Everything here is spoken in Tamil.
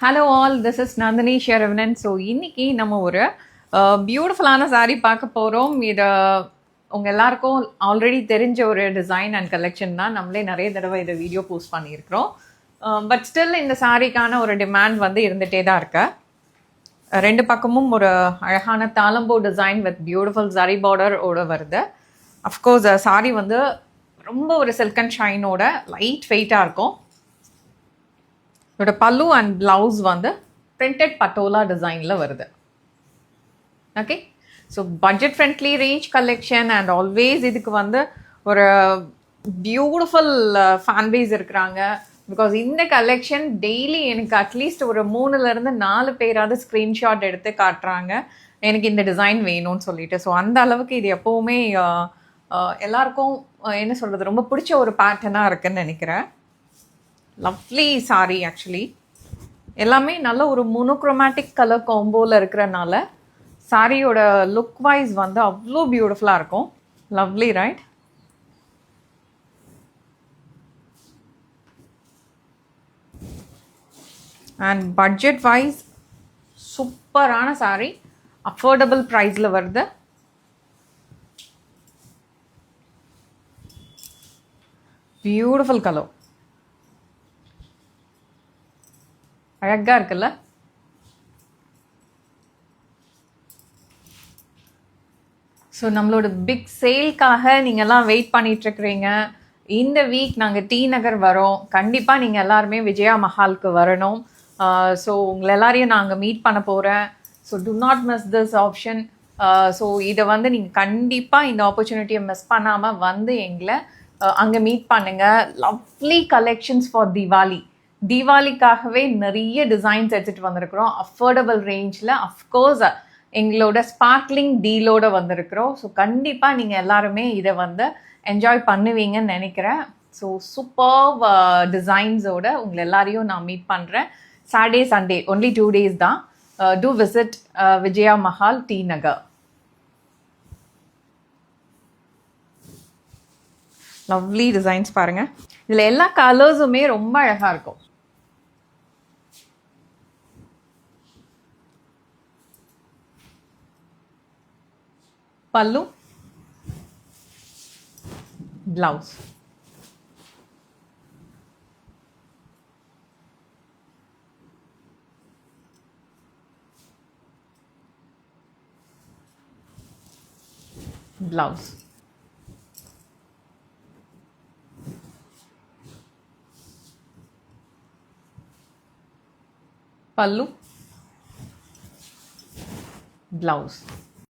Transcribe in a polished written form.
Hello all, this is Nandini Saravanan. So இன்னைக்கு நம்ம ஒரு பியூட்டிஃபுல்லான saree பார்க்க போகிறோம். இதை உங்கள் எல்லாருக்கும் ஆல்ரெடி தெரிஞ்ச ஒரு டிசைன் அண்ட் கலெக்ஷன் தான். நம்மளே நிறைய தடவை இதை வீடியோ போஸ்ட் பண்ணியிருக்கிறோம். பட் ஸ்டில் இந்த சாரீக்கான ஒரு டிமாண்ட் வந்து இருந்துகிட்டே தான் இருக்கு. ரெண்டு பக்கமும் ஒரு அழகான தாளம்பூ டிசைன் வித் பியூட்டிஃபுல் ஜரி பார்டரோட வருது. அஃப்கோர்ஸ் சாரீ வந்து ரொம்ப ஒரு சில்க் அண்ட் ஷைனோட லைட் வெயிட்டாக இருக்கும். இதோட பல்லு அண்ட் பிளவுஸ் வந்து பிரிண்டட் பட்டோலா டிசைனில் வருது. Okay, so budget friendly range collection and always இதுக்கு வந்து ஒரு பியூட்டிஃபுல் ஃபேன் பேஸ் இருக்கிறாங்க. பிகாஸ் இந்த கலெக்ஷன் டெய்லி எனக்கு அட்லீஸ்ட் ஒரு 3-4 பேராவது ஸ்க்ரீன்ஷாட் எடுத்து காட்டுறாங்க எனக்கு இந்த டிசைன் வேணும்னு சொல்லிட்டு. ஸோ அந்த அளவுக்கு இது எப்போவுமே எல்லாருக்கும் என்ன சொல்கிறது, ரொம்ப பிடிச்ச ஒரு பேட்டர்னாக இருக்குன்னு நினைக்கிறேன். லவ்லி சாரீ. ஆக்சுவலி எல்லாமே நல்ல ஒரு மோனோக்ரோமேட்டிக் கலர் காம்போவில் இருக்கிறனால சாரியோட லுக் வைஸ் வந்து அவ்வளோ பியூட்டிஃபுல்லாக இருக்கும். Lovely, right? And budget wise சூப்பரான சாரீ, அஃபோர்டபுள் ப்ரைஸில் வருது. பியூட்டிஃபுல் கலர், அழகாக இருக்குல்ல? ஸோ நம்மளோட பிக் சேல்க்காக நீங்கள்லாம் வெயிட் பண்ணிகிட்ருக்குறீங்க. இந்த வீக் நாங்கள் டி நகர் வரோம். கண்டிப்பாக நீங்கள் எல்லாருமே விஜயா மஹாலுக்கு வரணும். ஸோ உங்களை எல்லாரையும் நாங்கள் மீட் பண்ண போகிறேன். So to not miss this option. So இதை வந்து நீங்கள் கண்டிப்பாக இந்த ஆப்பர்ச்சுனிட்டியை மிஸ் பண்ணாமல் வந்து எங்களை அங்கே மீட் பண்ணுங்கள். லவ்லி கலெக்ஷன்ஸ் ஃபார் தீபாவளிக்காகவே நிறைய டிசைன்ஸ் எடுத்துகிட்டு வந்திருக்கிறோம். அஃபோர்டபுள் ரேஞ்சில் அஃப்கோர்ஸ் எங்களோட ஸ்பார்க்லிங் டீலோட வந்திருக்கிறோம். ஸோ கண்டிப்பாக நீங்கள் எல்லாருமே இதை வந்து என்ஜாய் பண்ணுவீங்கன்னு நினைக்கிறேன். ஸோ சூப்பர் டிசைன்ஸோட உங்களை எல்லாரையும் நான் மீட் பண்ணுறேன். சாட்டர்டே சண்டே ஒன்லி 2 days தான். To visit Vijaya Mahal, T Nagar. Lovely designs பாருங்கள். இதில் எல்லா கலர்ஸுமே ரொம்ப அழகாக இருக்கும். பல்லு, பிளவுஸ். பிளவுஸ். பல்லு, பிளவுஸ்.